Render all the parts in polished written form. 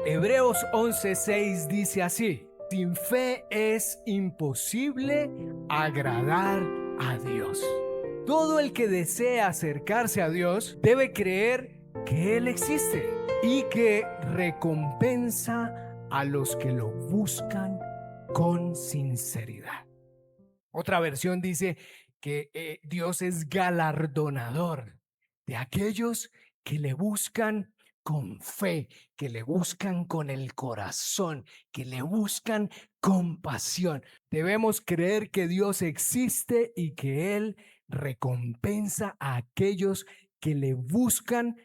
Hebreos 11:6 dice así: sin fe es imposible agradar a Dios. Todo el que desea acercarse a Dios debe creer que Él existe y que recompensa a los que lo buscan con sinceridad. Otra versión dice que Dios es galardonador de aquellos que le buscan con fe, que le buscan con el corazón, que le buscan con pasión. Debemos creer que Dios existe y que Él recompensa a aquellos que le buscan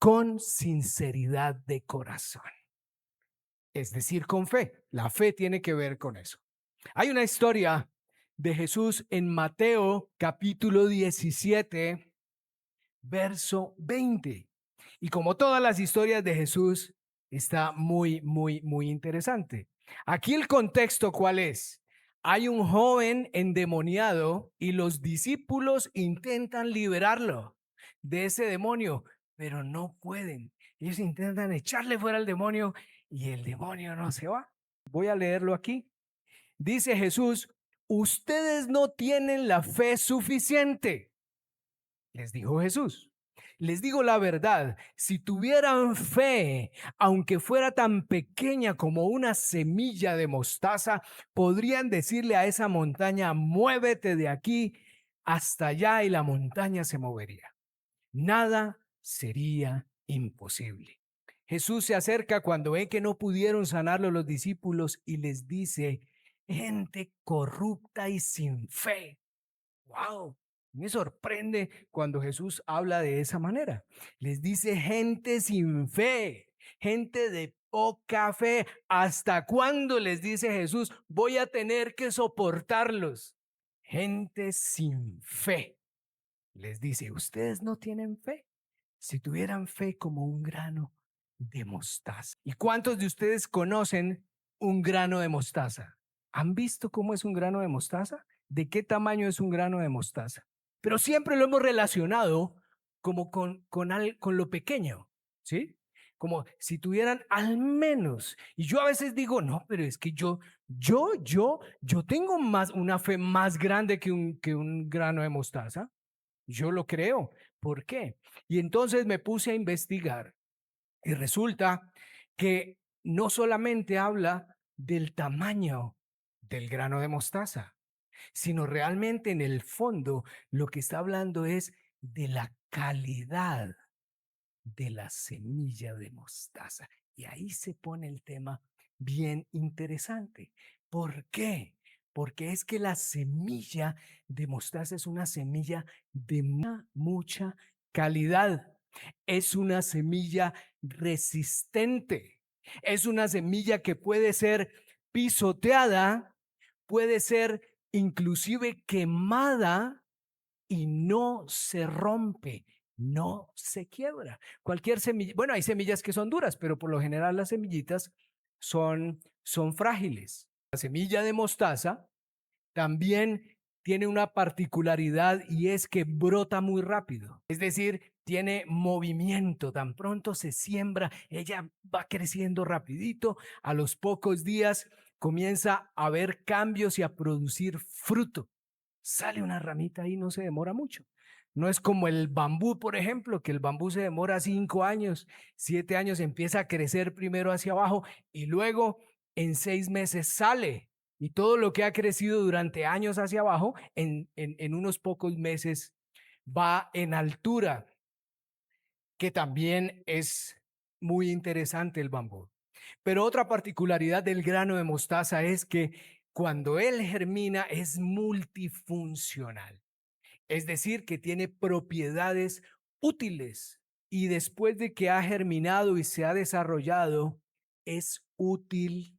con sinceridad de corazón. Es decir, con fe. La fe tiene que ver con eso. Hay una historia de Jesús en Mateo capítulo 17, verso 20. Y como todas las historias de Jesús, está muy interesante. Aquí el contexto, ¿cuál es? Hay un joven endemoniado y los discípulos intentan liberarlo de ese demonio, pero no pueden. Ellos intentan echarle fuera al demonio y el demonio no se va. Voy a leerlo aquí. Dice Jesús: ustedes no tienen la fe suficiente. Les dijo Jesús: les digo la verdad, si tuvieran fe, aunque fuera tan pequeña como una semilla de mostaza, podrían decirle a esa montaña: muévete de aquí hasta allá, y la montaña se movería. Nada sería imposible. Jesús se acerca cuando ve que no pudieron sanarlo los discípulos y les dice: gente corrupta y sin fe. ¡Wow! Me sorprende cuando Jesús habla de esa manera. Les dice: gente sin fe, gente de poca fe. ¿Hasta cuándo, les dice Jesús, voy a tener que soportarlos? Gente sin fe. Les dice: ustedes no tienen fe. Si tuvieran fe como un grano de mostaza. ¿Y cuántos de ustedes conocen un grano de mostaza? ¿Han visto cómo es un grano de mostaza? ¿De qué tamaño es un grano de mostaza? Pero siempre lo hemos relacionado como con lo pequeño, ¿sí? Como si tuvieran al menos. Y yo a veces digo: no, pero es que yo tengo una fe más grande que un grano de mostaza. Yo lo creo. ¿Por qué? Y entonces me puse a investigar y resulta que no solamente habla del tamaño del grano de mostaza, sino realmente en el fondo lo que está hablando es de la calidad de la semilla de mostaza. Y ahí se pone el tema bien interesante. ¿Por qué? Porque es que la semilla de mostaza es una semilla de mucha calidad. Es una semilla resistente. Es una semilla que puede ser pisoteada, puede ser inclusive quemada y no se rompe, no se quiebra. Cualquier semilla, bueno, hay semillas que son duras, pero por lo general las semillitas son frágiles. La semilla de mostaza también tiene una particularidad y es que brota muy rápido. Es decir, tiene movimiento. Tan pronto se siembra, ella va creciendo rapidito. A los pocos días comienza a ver cambios y a producir fruto. Sale una ramita y no se demora mucho. No es como el bambú, por ejemplo, que el bambú se demora 5 años, 7 años, empieza a crecer primero hacia abajo y luego en 6 meses sale. Y todo lo que ha crecido durante años hacia abajo, en unos pocos meses va en altura, que también es muy interesante el bambú. Pero otra particularidad del grano de mostaza es que cuando él germina es multifuncional. Es decir, que tiene propiedades útiles y después de que ha germinado y se ha desarrollado, es útil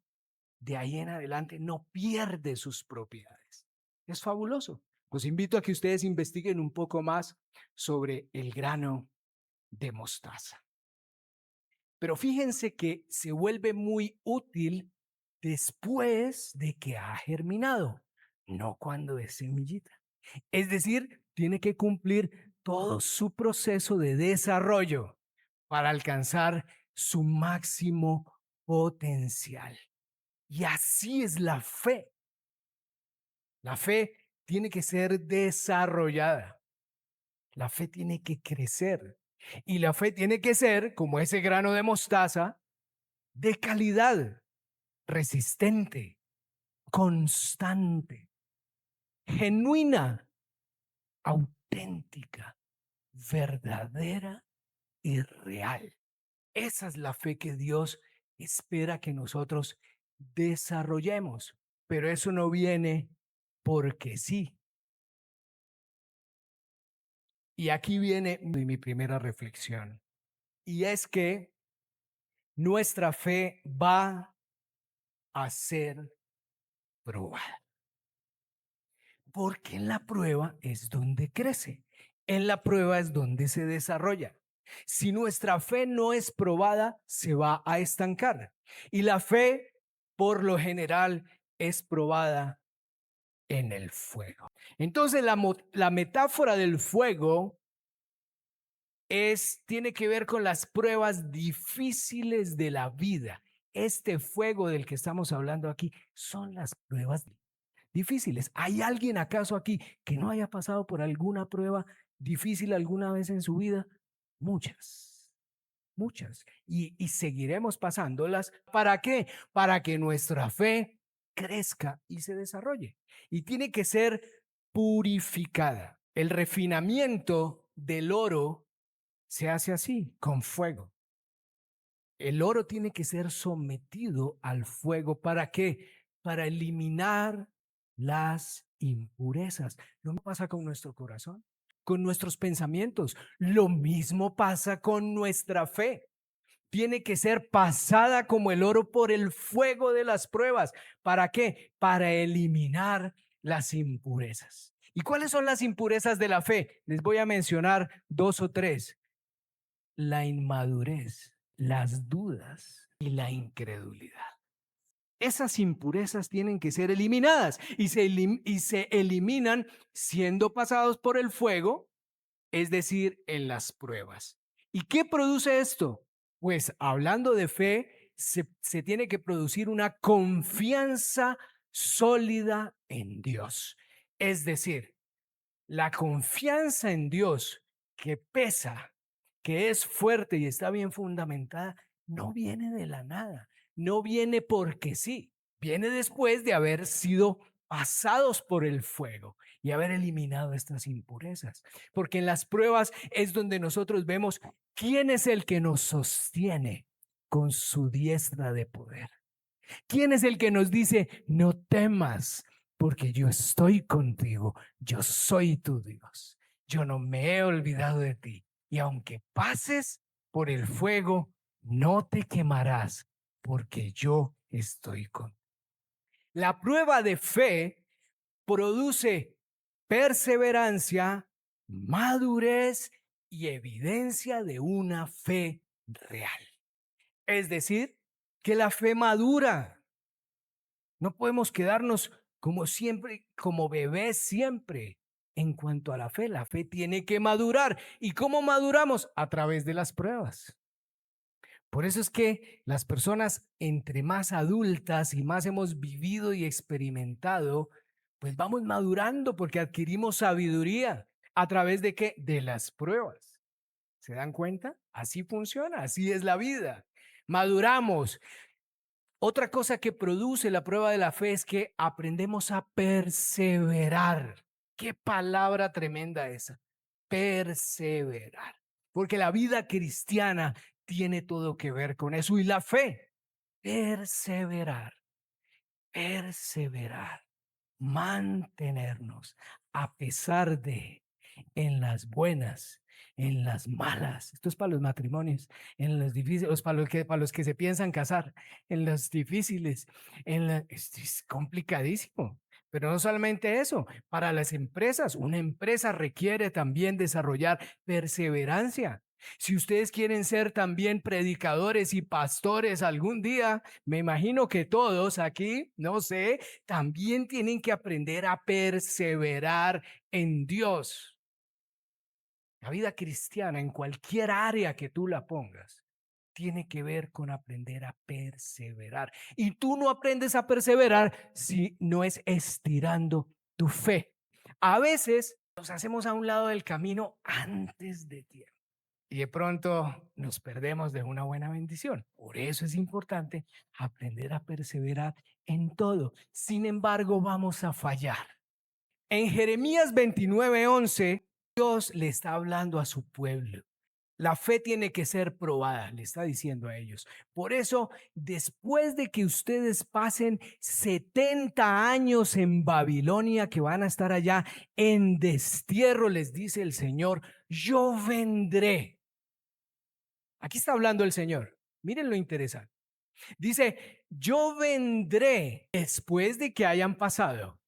de ahí en adelante, no pierde sus propiedades. Es fabuloso. Los invito a que ustedes investiguen un poco más sobre el grano de mostaza. Pero fíjense que se vuelve muy útil después de que ha germinado, no cuando es semillita. Es decir, tiene que cumplir todo su proceso de desarrollo para alcanzar su máximo potencial. Y así es la fe. La fe tiene que ser desarrollada. La fe tiene que crecer. Y la fe tiene que ser, como ese grano de mostaza, de calidad, resistente, constante, genuina, auténtica, verdadera y real. Esa es la fe que Dios espera que nosotros desarrollemos. Pero eso no viene porque sí. Y aquí viene mi primera reflexión. Y es que nuestra fe va a ser probada. Porque en la prueba es donde crece. En la prueba es donde se desarrolla. Si nuestra fe no es probada, se va a estancar. Y la fe, por lo general, es probada en el fuego. Entonces, la metáfora del fuego tiene que ver con las pruebas difíciles de la vida. Este fuego del que estamos hablando aquí son las pruebas difíciles. ¿Hay alguien acaso aquí que no haya pasado por alguna prueba difícil alguna vez en su vida? Muchas, muchas. Y seguiremos pasándolas. ¿Para qué? Para que nuestra fe crezca y se desarrolle. Y tiene que ser purificada. El refinamiento del oro se hace así, con fuego. El oro tiene que ser sometido al fuego. ¿Para qué? Para eliminar las impurezas. Lo mismo pasa con nuestro corazón, con nuestros pensamientos. Lo mismo pasa con nuestra fe. Tiene que ser pasada como el oro por el fuego de las pruebas. ¿Para qué? Para eliminar las impurezas. ¿Y cuáles son las impurezas de la fe? Les voy a mencionar 2 o 3. La inmadurez, las dudas y la incredulidad. Esas impurezas tienen que ser eliminadas y se eliminan siendo pasados por el fuego, es decir, en las pruebas. ¿Y qué produce esto? Pues hablando de fe, se tiene que producir una confianza sólida en Dios. Es decir, la confianza en Dios que pesa, que es fuerte y está bien fundamentada, no viene de la nada, no viene porque sí, viene después de haber sido pasados por el fuego y haber eliminado estas impurezas. Porque en las pruebas es donde nosotros vemos quién es el que nos sostiene con su diestra de poder. ¿Quién es el que nos dice, no temas, porque yo estoy contigo, yo soy tu Dios, yo no me he olvidado de ti, y aunque pases por el fuego, no te quemarás, porque yo estoy contigo? La prueba de fe produce perseverancia, madurez y evidencia de una fe real. Es decir, que la fe madura. No podemos quedarnos como siempre, como bebés siempre. En cuanto a la fe tiene que madurar. ¿Y cómo maduramos? A través de las pruebas. Por eso es que las personas entre más adultas y más hemos vivido y experimentado, pues vamos madurando porque adquirimos sabiduría. ¿A través de qué? De las pruebas. ¿Se dan cuenta? Así funciona, así es la vida. Maduramos. Otra cosa que produce la prueba de la fe es que aprendemos a perseverar. Qué palabra tremenda esa. Perseverar. Porque la vida cristiana tiene todo que ver con eso. Y la fe, perseverar, perseverar, mantenernos a pesar de, en las buenas, en las malas. Esto es para los matrimonios, en los difíciles, para los que se piensan casar, en los difíciles, esto es complicadísimo. Pero no solamente eso, para las empresas, una empresa requiere también desarrollar perseverancia. Si ustedes quieren ser también predicadores y pastores algún día, me imagino que todos aquí, no sé, también tienen que aprender a perseverar en Dios. La vida cristiana, en cualquier área que tú la pongas, tiene que ver con aprender a perseverar. Y tú no aprendes a perseverar si no es estirando tu fe. A veces nos hacemos a un lado del camino antes de tiempo y de pronto nos perdemos de una buena bendición. Por eso es importante aprender a perseverar en todo. Sin embargo, vamos a fallar. En Jeremías 29:11, Dios le está hablando a su pueblo. La fe tiene que ser probada, le está diciendo a ellos. Por eso, después de que ustedes pasen 70 años en Babilonia, que van a estar allá en destierro, les dice el Señor, yo vendré. Aquí está hablando el Señor. Miren lo interesante. Dice, yo vendré después de que hayan pasado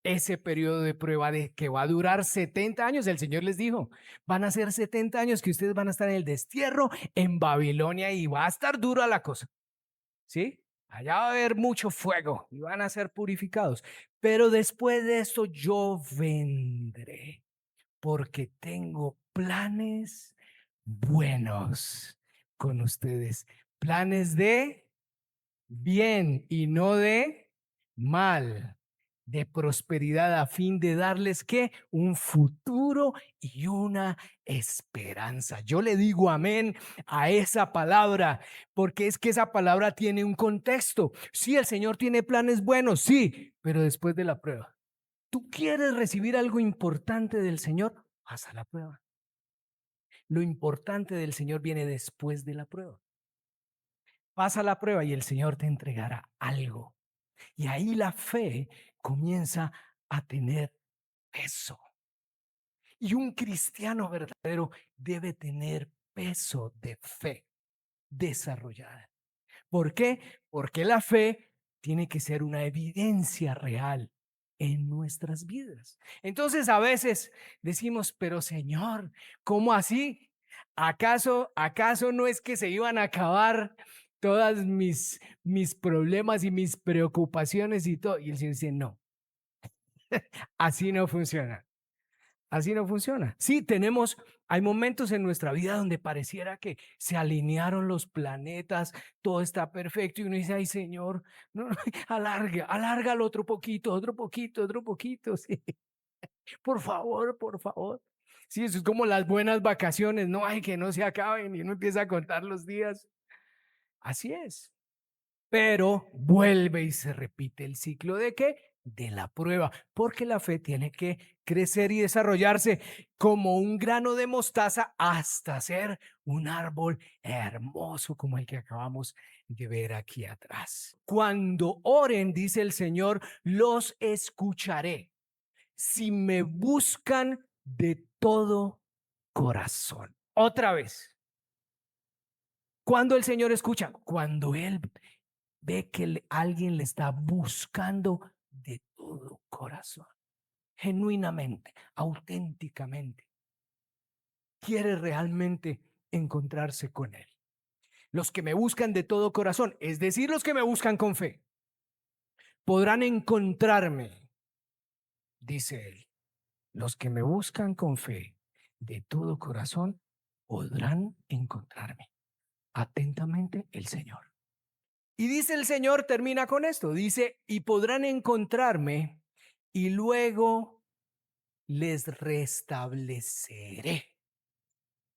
ese periodo de prueba de que va a durar 70 años. El Señor les dijo, van a ser 70 años que ustedes van a estar en el destierro en Babilonia y va a estar dura la cosa. ¿Sí? Allá va a haber mucho fuego y van a ser purificados. Pero después de eso yo vendré porque tengo planes buenos con ustedes. Planes de bien y no de mal, de prosperidad a fin de darles ¿qué? Un futuro y una esperanza. Yo le digo amén a esa palabra, porque es que esa palabra tiene un contexto. Sí, el Señor tiene planes buenos, sí, pero después de la prueba. ¿Tú quieres recibir algo importante del Señor? Pasa la prueba. Lo importante del Señor viene después de la prueba. Pasa la prueba y el Señor te entregará algo. Y ahí la fe comienza a tener peso. Y un cristiano verdadero debe tener peso de fe desarrollada. ¿Por qué? Porque la fe tiene que ser una evidencia real en nuestras vidas. Entonces a veces decimos, pero Señor, ¿cómo así? ¿Acaso no es que se iban a acabar todas mis problemas y mis preocupaciones y todo? Y el Señor dice, no, así no funciona. Así no funciona. Sí, hay momentos en nuestra vida donde pareciera que se alinearon los planetas, todo está perfecto y uno dice, ay Señor, no, alárgalo otro poquito, otro poquito, otro poquito, sí. Por favor, por favor. Sí, eso es como las buenas vacaciones, no hay que no se acaben y uno empieza a contar los días. Así es. Pero vuelve y se repite el ciclo de qué? De la prueba, porque la fe tiene que crecer y desarrollarse como un grano de mostaza hasta ser un árbol hermoso como el que acabamos de ver aquí atrás. Cuando oren, dice el Señor, los escucharé si me buscan de todo corazón. Otra vez, cuando el Señor escucha, cuando Él ve que alguien le está buscando de todo corazón, genuinamente, auténticamente, quiere realmente encontrarse con Él. Los que me buscan de todo corazón, es decir, los que me buscan con fe, podrán encontrarme, dice Él. Los que me buscan con fe de todo corazón podrán encontrarme. Atentamente, el Señor. Y dice el Señor, termina con esto, dice, y podrán encontrarme y luego les restableceré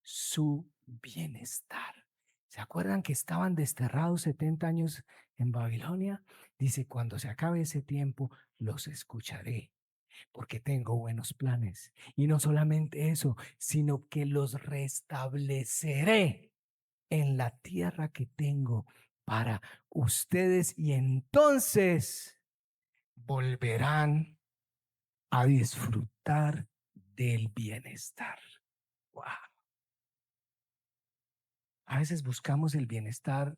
su bienestar. ¿Se acuerdan que estaban desterrados 70 años en Babilonia? Dice, cuando se acabe ese tiempo, los escucharé, porque tengo buenos planes. Y no solamente eso, sino que los restableceré en la tierra que tengo para ustedes y entonces volverán a disfrutar del bienestar. Wow. A veces buscamos el bienestar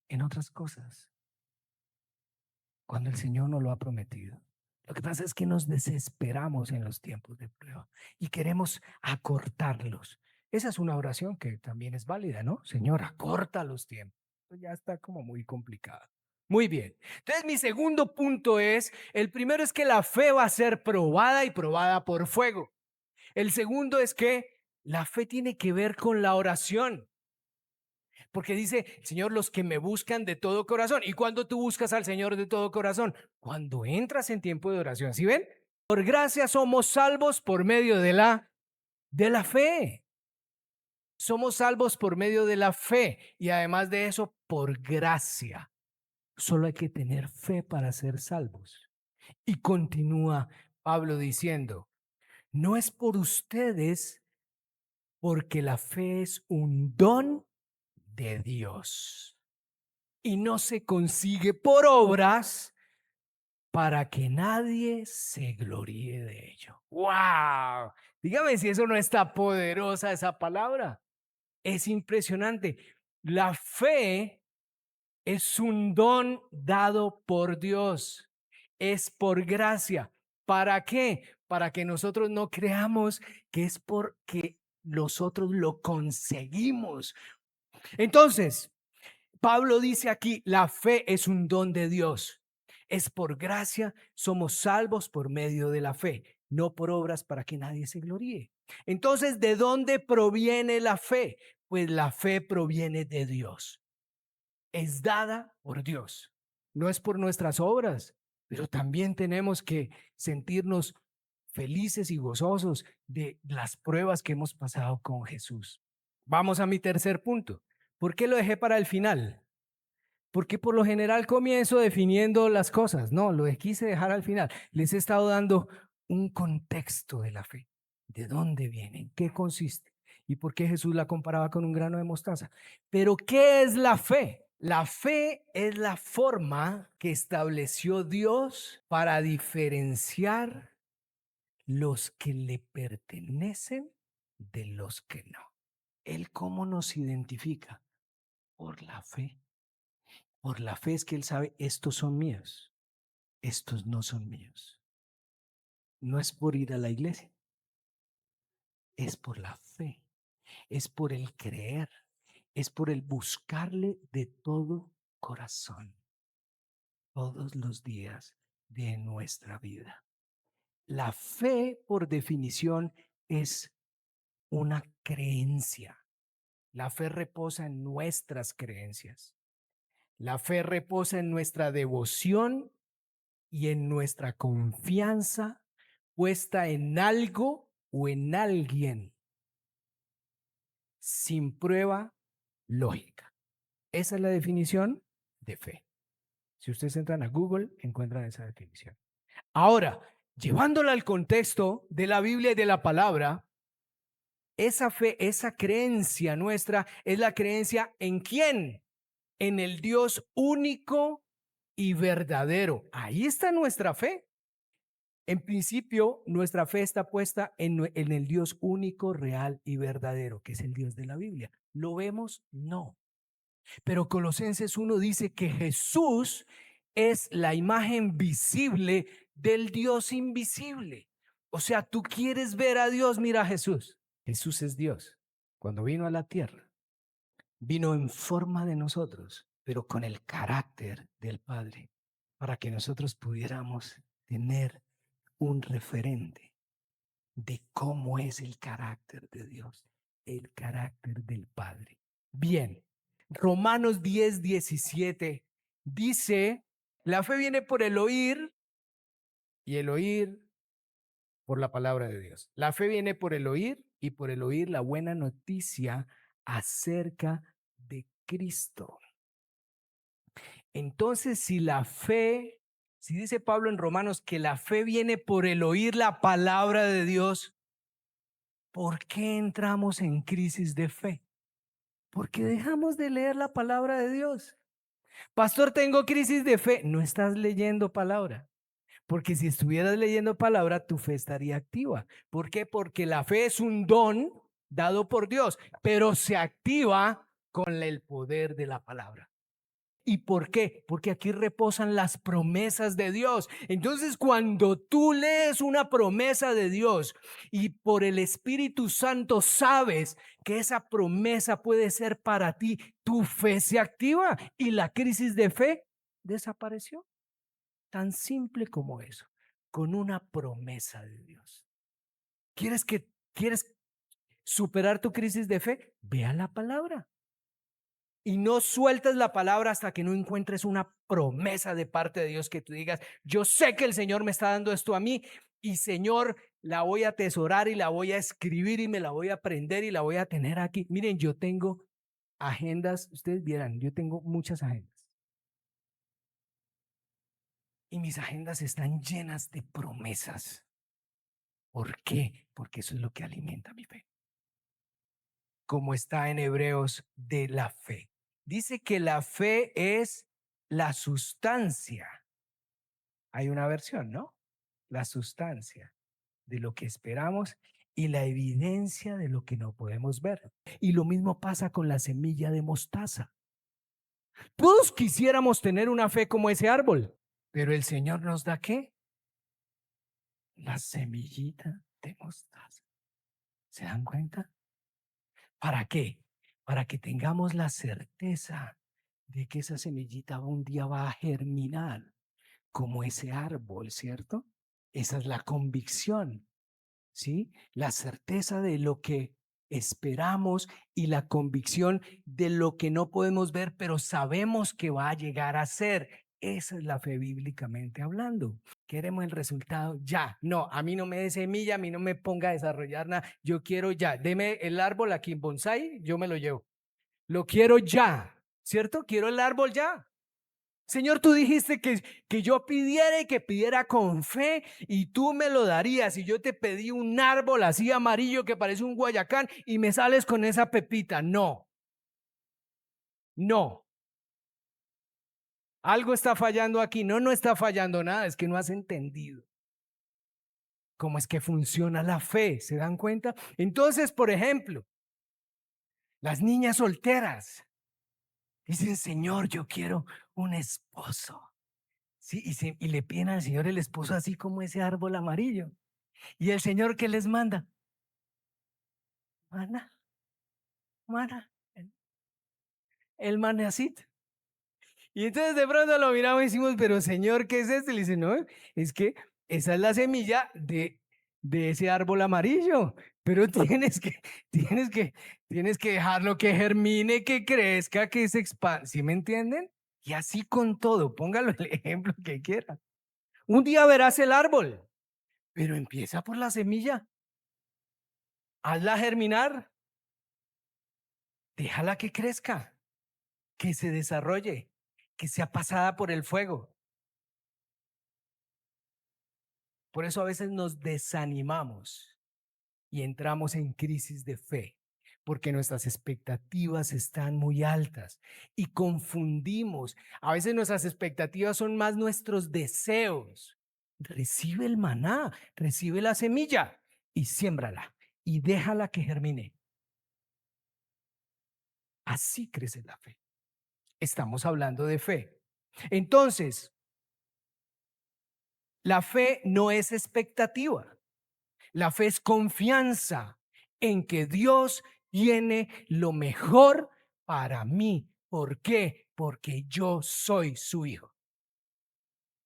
en otras cosas cuando el Señor nos lo ha prometido. Lo que pasa es que nos desesperamos en los tiempos de prueba y queremos acortarlos. Esa es una oración que también es válida, ¿no? Señor, acorta los tiempos. Ya está como muy complicado. Muy bien. Entonces, mi segundo punto es, el primero es que la fe va a ser probada y probada por fuego. El segundo es que la fe tiene que ver con la oración. Porque dice, Señor, los que me buscan de todo corazón. ¿Y cuando tú buscas al Señor de todo corazón? Cuando entras en tiempo de oración. ¿Sí ven? Por gracia somos salvos por medio de la fe. Somos salvos por medio de la fe. Y además de eso, por gracia. Solo hay que tener fe para ser salvos. Y continúa Pablo diciendo, no es por ustedes, porque la fe es un don de Dios y no se consigue por obras para que nadie se gloríe de ello. ¡Wow! Dígame si eso no está poderosa esa palabra. Es impresionante. La fe es un don dado por Dios. Es por gracia. ¿Para qué? Para que nosotros no creamos que es porque nosotros lo conseguimos. Entonces, Pablo dice aquí, la fe es un don de Dios. Es por gracia, somos salvos por medio de la fe, no por obras para que nadie se gloríe. Entonces, ¿de dónde proviene la fe? Pues la fe proviene de Dios. Es dada por Dios. No es por nuestras obras, pero también tenemos que sentirnos felices y gozosos de las pruebas que hemos pasado con Jesús. Vamos a mi tercer punto. ¿Por qué lo dejé para el final? Porque por lo general comienzo definiendo las cosas. No, lo quise dejar al final. Les he estado dando un contexto de la fe. ¿De dónde viene? ¿En qué consiste? ¿Y por qué Jesús la comparaba con un grano de mostaza? Pero ¿qué es la fe? La fe es la forma que estableció Dios para diferenciar los que le pertenecen de los que no. ¿Él cómo nos identifica? Por la fe. Por la fe es que Él sabe, estos son míos, estos no son míos. No es por ir a la iglesia, es por la fe, es por el creer, es por el buscarle de todo corazón, todos los días de nuestra vida. La fe, por definición, es una creencia. La fe reposa en nuestras creencias. La fe reposa en nuestra devoción y en nuestra confianza puesta en algo o en alguien sin prueba lógica. Esa es la definición de fe. Si ustedes entran a Google, encuentran esa definición. Ahora, llevándola al contexto de la Biblia y de la palabra, esa fe, esa creencia nuestra es la creencia en quién, en el Dios único y verdadero. Ahí está nuestra fe. En principio, nuestra fe está puesta en el Dios único, real y verdadero, que es el Dios de la Biblia. ¿Lo vemos? No. Pero Colosenses 1 dice que Jesús es la imagen visible del Dios invisible. O sea, tú quieres ver a Dios, mira a Jesús. Jesús es Dios. Cuando vino a la tierra, vino en forma de nosotros, pero con el carácter del Padre, para que nosotros pudiéramos tener un referente de cómo es el carácter de Dios, el carácter del Padre. Bien, Romanos 10:17 dice, la fe viene por el oír y el oír por la palabra de Dios. La fe viene por el oír y por el oír la buena noticia acerca de Cristo. Entonces, si dice Pablo en Romanos que la fe viene por el oír la palabra de Dios, ¿por qué entramos en crisis de fe? Porque dejamos de leer la palabra de Dios. Pastor, tengo crisis de fe. No estás leyendo palabra. Porque si estuvieras leyendo palabra, tu fe estaría activa. ¿Por qué? Porque la fe es un don dado por Dios, pero se activa con el poder de la palabra. ¿Y por qué? Porque aquí reposan las promesas de Dios. Entonces, cuando tú lees una promesa de Dios y por el Espíritu Santo sabes que esa promesa puede ser para ti, tu fe se activa y la crisis de fe desapareció. Tan simple como eso, con una promesa de Dios. ¿Quieres superar tu crisis de fe? Ve a la palabra. y no sueltes la palabra hasta que no encuentres una promesa de parte de Dios que tú digas, yo sé que el Señor me está dando esto a mí y Señor, la voy a atesorar y la voy a escribir y me la voy a aprender y la voy a tener aquí. Miren, yo tengo agendas, ustedes vieran, yo tengo muchas agendas y mis agendas están llenas de promesas. ¿Por qué? Porque eso es lo que alimenta mi fe. Como está en Hebreos de la fe. Dice que la fe es la sustancia. Hay una versión, ¿no? La sustancia de lo que esperamos y la evidencia de lo que no podemos ver. Y lo mismo pasa con la semilla de mostaza. Todos quisiéramos tener una fe como ese árbol, pero el Señor nos da ¿qué? La semillita de mostaza. ¿Se dan cuenta? ¿Para qué? Para que tengamos la certeza de que esa semillita un día va a germinar como ese árbol, ¿cierto? Esa es la convicción, ¿sí? La certeza de lo que esperamos y la convicción de lo que no podemos ver, pero sabemos que va a llegar a ser. Esa es la fe bíblicamente hablando. Queremos el resultado ya. No, a mí no me dé semilla, a mí no me ponga a desarrollar nada. Yo quiero ya. Deme el árbol aquí en bonsai, yo me lo llevo. Lo quiero ya, ¿cierto? Quiero el árbol ya. Señor, tú dijiste que yo pidiera y que pidiera con fe y tú me lo darías. Y yo te pedí un árbol así amarillo que parece un guayacán y me sales con esa pepita. No, no. Algo está fallando aquí. No, no está fallando nada. Es que no has entendido cómo es que funciona la fe. ¿Se dan cuenta? Entonces, por ejemplo, las niñas solteras dicen, Señor, yo quiero un esposo. Sí, y le piden al Señor el esposo así como ese árbol amarillo. ¿Y el Señor qué les manda? Mana, mana, el manacito. Y entonces de pronto lo miramos y decimos, pero Señor, ¿qué es esto? Y le dice, no, es que esa es la semilla de ese árbol amarillo. Pero tienes que, tienes que dejarlo que germine, que crezca, que se expanda. ¿Sí me entienden? Y así con todo, póngalo el ejemplo que quiera. Un día verás el árbol, pero empieza por la semilla. Hazla germinar, déjala que crezca, que se desarrolle, que sea pasada por el fuego. Por eso a veces nos desanimamos y entramos en crisis de fe, porque nuestras expectativas están muy altas y confundimos. A veces nuestras expectativas son más nuestros deseos. Recibe el maná, recibe la semilla y siémbrala y déjala que germine. Así crece la fe. Estamos hablando de fe. Entonces, la fe no es expectativa. La fe es confianza en que Dios tiene lo mejor para mí. ¿Por qué? Porque yo soy su hijo.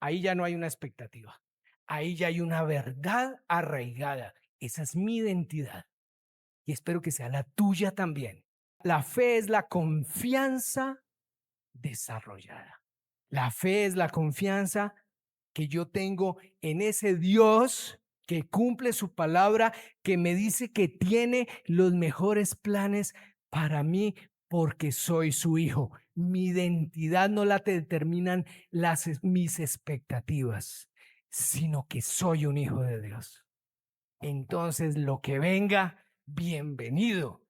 Ahí ya no hay una expectativa. Ahí ya hay una verdad arraigada. Esa es mi identidad. Y espero que sea la tuya también. La fe es la confianza desarrollada. La fe es la confianza que yo tengo en ese Dios que cumple su palabra, que me dice que tiene los mejores planes para mí porque soy su hijo. Mi identidad no la determinan mis expectativas, sino que soy un hijo de Dios. Entonces, lo que venga, bienvenido,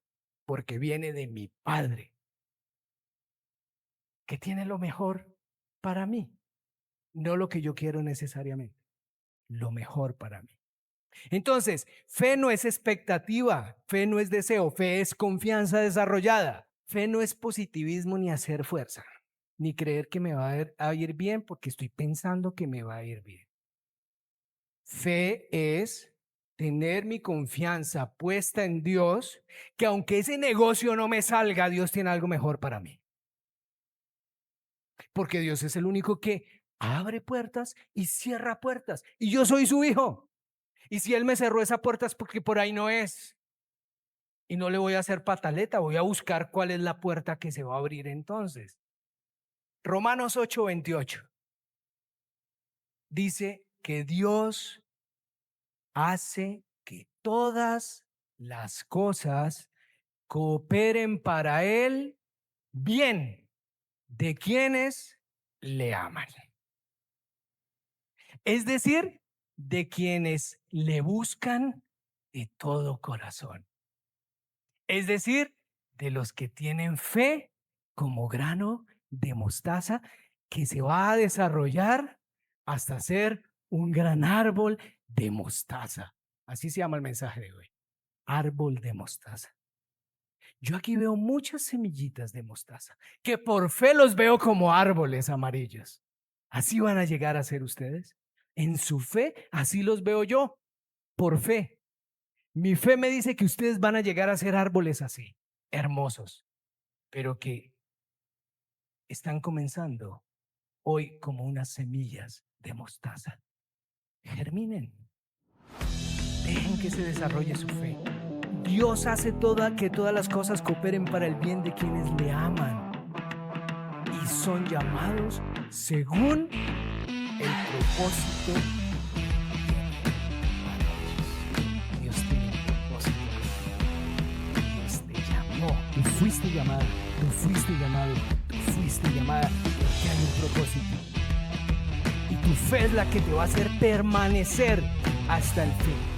porque viene de mi Padre, que tiene lo mejor para mí, no lo que yo quiero necesariamente, lo mejor para mí. Entonces, fe no es expectativa, fe no es deseo, fe es confianza desarrollada. Fe no es positivismo ni hacer fuerza, ni creer que me va a ir bien porque estoy pensando que me va a ir bien. Fe es tener mi confianza puesta en Dios, que aunque ese negocio no me salga, Dios tiene algo mejor para mí. Porque Dios es el único que abre puertas y cierra puertas. Y yo soy su hijo. Y si Él me cerró esa puerta es porque por ahí no es. y no le voy a hacer pataleta, voy a buscar cuál es la puerta que se va a abrir entonces. Romanos 8:28 dice que Dios hace que todas las cosas cooperen para el bien de quienes le aman. Es decir, de quienes le buscan de todo corazón. Es decir, de los que tienen fe como grano de mostaza que se va a desarrollar hasta ser un gran árbol de mostaza. Así se llama el mensaje de hoy. Árbol de mostaza. Yo aquí veo muchas semillitas de mostaza que por fe los veo como árboles amarillos. ¿Así van a llegar a ser ustedes? En su fe, así los veo yo, por fe. Mi fe me dice que ustedes van a llegar a ser árboles así, hermosos, pero que están comenzando hoy como unas semillas de mostaza. Germinen, dejen que se desarrolle su fe. Dios hace que todas las cosas cooperen para el bien de quienes le aman y son llamados según el propósito. Dios tiene un propósito. Dios te llamó. Tú fuiste llamada, tú fuiste llamado, tú fuiste llamada porque hay un propósito. Y tu fe es la que te va a hacer permanecer hasta el fin.